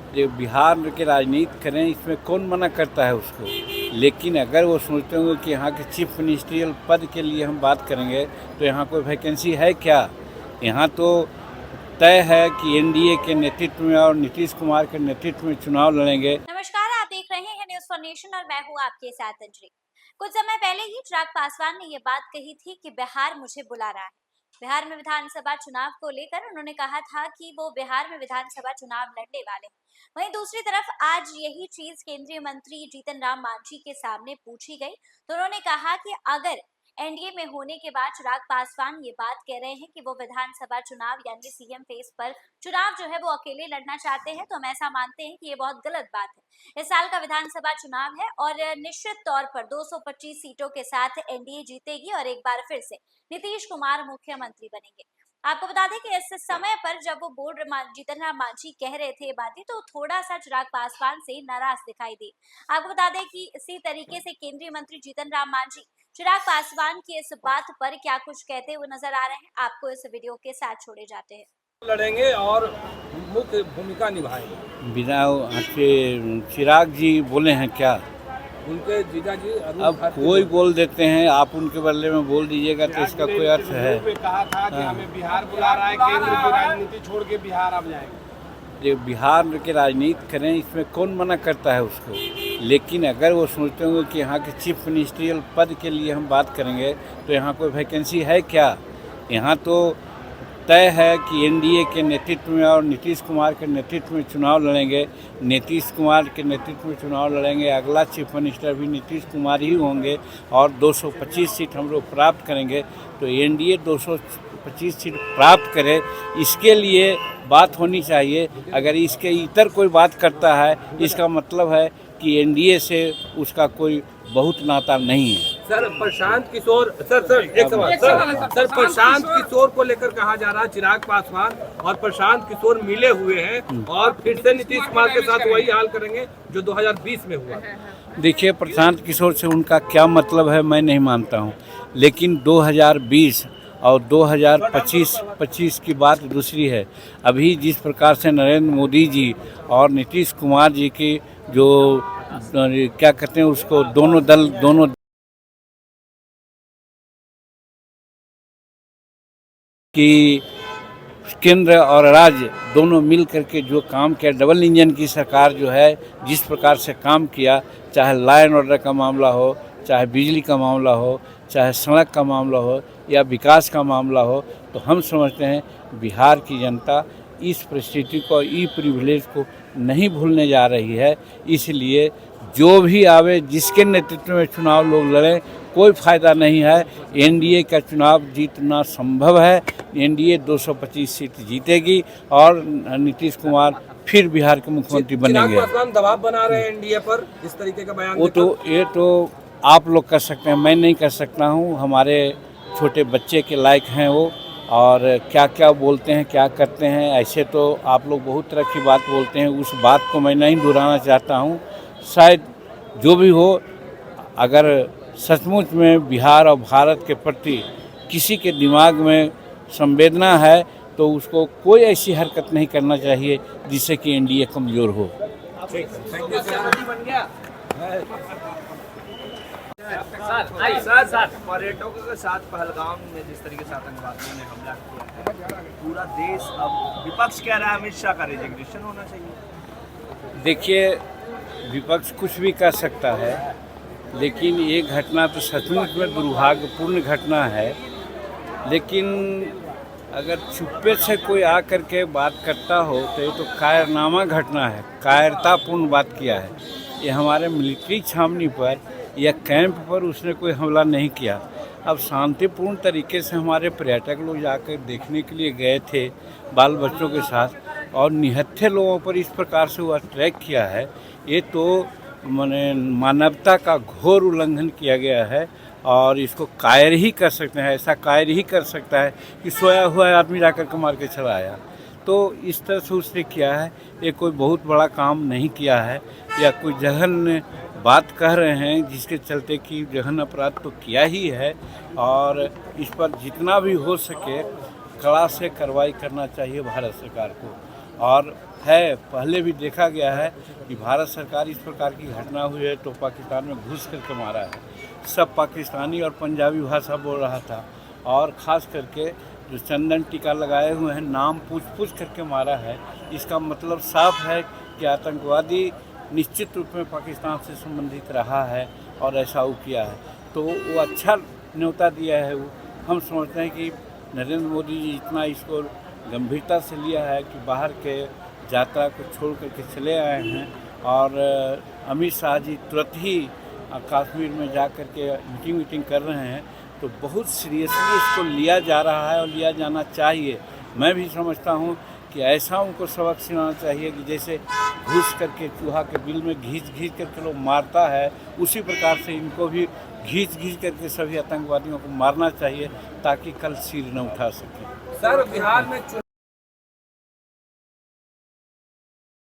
जो बिहार के राजनीति करें, इसमें कौन मना करता है उसको। लेकिन अगर वो सोचते होंगे कि यहाँ के चीफ मिनिस्ट्रियल पद के लिए हम बात करेंगे तो यहाँ कोई वैकेंसी है क्या। यहाँ तो तय है कि एनडीए के नेतृत्व में और नीतीश कुमार के नेतृत्व में चुनाव लड़ेंगे। नमस्कार, आप देख रहे हैं न्यूज फॉर नेशन और मैं हूं आपके साथ अंजलि। कुछ समय पहले ही चिराग पासवान ने ये बात कही थी कि बिहार मुझे बुला रहा है। बिहार में विधानसभा चुनाव को लेकर उन्होंने कहा था कि वो बिहार में विधानसभा चुनाव लड़ने वाले हैं। वहीं दूसरी तरफ आज यही चीज केंद्रीय मंत्री जीतन राम मांझी के सामने पूछी गई तो उन्होंने कहा कि अगर एनडीए में होने के बाद चिराग पासवान ये बात कह रहे हैं कि वो विधानसभा चुनाव यानी सीएम फेस पर चुनाव जो है वो अकेले लड़ना चाहते हैं, तो हम ऐसा मानते हैं कि ये बहुत गलत बात है। इस साल का विधानसभा चुनाव है और निश्चित तौर पर 225 सीटों के साथ एनडीए जीतेगी और एक बार फिर से नीतीश कुमार मुख्यमंत्री बनेंगे। आपको बता दें कि इस समय पर जब वो जीतन राम मांझी कह रहे थे ये बातें तो थोड़ा सा चिराग पासवान से नाराज दिखाई दी। आपको बता दें कि इसी तरीके से केंद्रीय मंत्री जीतन राम मांझी चिराग पासवान की इस बात पर क्या कुछ कहते हुए नजर आ रहे हैं, आपको इस वीडियो के साथ छोड़े जाते हैं। लड़ेंगे और मुख्य भूमिका निभाएंगे। बिना चिराग जी बोले हैं क्या, उनके जीजा जी अब कोई बोल देते हैं, आप उनके बदले में बोल दीजिएगा तो इसका कोई अर्थ है। कहा था कि हमें बिहार बुला रहा है, केंद्र की राजनीति छोड़ के बिहार अब जाएंगे। जो बिहार के राजनीति करें, इसमें कौन मना करता है उसको। लेकिन अगर वो सोचते होंगे कि यहाँ के चीफ मिनिस्ट्रियल पद के लिए हम बात करेंगे तो यहाँ कोई वैकेंसी है क्या। यहाँ तो तय है कि एनडीए के नेतृत्व में और नीतीश कुमार के नेतृत्व में चुनाव लड़ेंगे। नीतीश कुमार के नेतृत्व में चुनाव लड़ेंगे, अगला चीफ मिनिस्टर भी नीतीश कुमार ही होंगे और 225 सीट हम लोग प्राप्त करेंगे। तो एनडीए 225 सीट प्राप्त करे, इसके लिए बात होनी चाहिए। अगर इसके इतर कोई बात करता है, इसका मतलब है कि एनडीए से उसका कोई बहुत नाता नहीं है। सर प्रशांत किशोर एक सवाल सर प्रशांत किशोर को लेकर कहा जा रहा है चिराग पासवान और प्रशांत किशोर मिले हुए हैं और फिर से नीतीश कुमार के साथ वही हाल करेंगे जो 2020 में हुआ। देखिए, प्रशांत किशोर से उनका क्या मतलब है मैं नहीं मानता हूँ, लेकिन 2020 और 2025 की बात दूसरी है। अभी जिस प्रकार से नरेंद्र मोदी जी और नीतीश कुमार जी की जो क्या कहते हैं उसको, दोनों कि केंद्र और राज्य दोनों मिल करके जो काम किया, डबल इंजन की सरकार जो है जिस प्रकार से काम किया, चाहे लॉ एंड ऑर्डर का मामला हो, चाहे बिजली का मामला हो, चाहे सड़क का मामला हो या विकास का मामला हो, तो हम समझते हैं बिहार की जनता इस परिस्थिति को, ई प्रिविलेज को नहीं भूलने जा रही है। इसलिए जो भी आवे, जिसके नेतृत्व में चुनाव लोग लड़ें, कोई फ़ायदा नहीं है। एनडीए का चुनाव जीतना संभव है। एनडीए 225 सीट जीतेगी और नीतीश कुमार फिर बिहार के मुख्यमंत्री बनेंगे। दबाव बना रहे हैं एनडीए पर इस तरीके का बयान। ये तो आप लोग कर सकते हैं, मैं नहीं कर सकता हूँ। हमारे छोटे बच्चे के लायक हैं वो, और क्या क्या बोलते हैं, क्या करते हैं, ऐसे तो आप लोग बहुत तरह की बात बोलते हैं, उस बात को मैं नहीं दोहराना चाहता हूँ। शायद जो भी हो, अगर सचमुच में बिहार और भारत के प्रति किसी के दिमाग में संवेदना है तो उसको कोई ऐसी हरकत नहीं करना चाहिए जिससे कि एनडीए कमज़ोर हो। सर पर्यटकों के साथ पहलगाम में जिस तरीके से आतंकवादियों ने हमला किया है, पूरा देश अब विपक्ष कह रहा है अमित शाह का रेजिग्नेशन होना चाहिए। देखिए, विपक्ष कुछ भी कर सकता है, लेकिन ये घटना तो सचमुच में दुर्भाग्यपूर्ण घटना है। लेकिन अगर चुप्पे से कोई आ करके बात करता हो तो ये तो कायरनामा घटना है, कायरतापूर्ण बात किया है। ये हमारे मिलिट्री छावनी पर या कैंप पर उसने कोई हमला नहीं किया। अब शांतिपूर्ण तरीके से हमारे पर्यटक लोग जाकर देखने के लिए गए थे बाल बच्चों के साथ, और निहत्थे लोगों पर इस प्रकार से वो अटैक किया है, ये तो माने मानवता का घोर उल्लंघन किया गया है। और इसको कायर ही कर सकते हैं, ऐसा कायर ही कर सकता है कि सोया हुआ आदमी जाकर के मार के चला आया। तो इस तरह से उसने किया है, ये कोई बहुत बड़ा काम नहीं किया है या कोई जघन्य बात कह रहे हैं जिसके चलते कि जघन्य अपराध तो किया ही है। और इस पर जितना भी हो सके कड़ा से कार्रवाई करना चाहिए भारत सरकार को। और है, पहले भी देखा गया है कि भारत सरकार इस प्रकार की घटना हुई है तो पाकिस्तान में घुस करके मारा है। सब पाकिस्तानी और पंजाबी भाषा बोल रहा था, और ख़ास करके जो चंदन टीका लगाए हुए हैं नाम पूछ करके मारा है। इसका मतलब साफ है कि आतंकवादी निश्चित रूप में पाकिस्तान से संबंधित रहा है और ऐसा वो किया है, तो वो अच्छा न्योता दिया है। वो हम समझते हैं कि नरेंद्र मोदी जी इतना इसको गंभीरता से लिया है कि बाहर के यात्रा को छोड़ करके चले आए हैं, और अमित शाह जी तुरंत ही कश्मीर में जा कर के मीटिंग कर रहे हैं, तो बहुत सीरियसली इसको लिया जा रहा है और लिया जाना चाहिए। मैं भी समझता हूँ कि ऐसा उनको सबक सिखाना चाहिए कि जैसे घुस करके चूहा के बिल में घींच करके लोग मारता है, उसी प्रकार से इनको भी घींच करके सभी आतंकवादियों को मारना चाहिए, ताकि कल सिर न उठा सके। सर बिहार में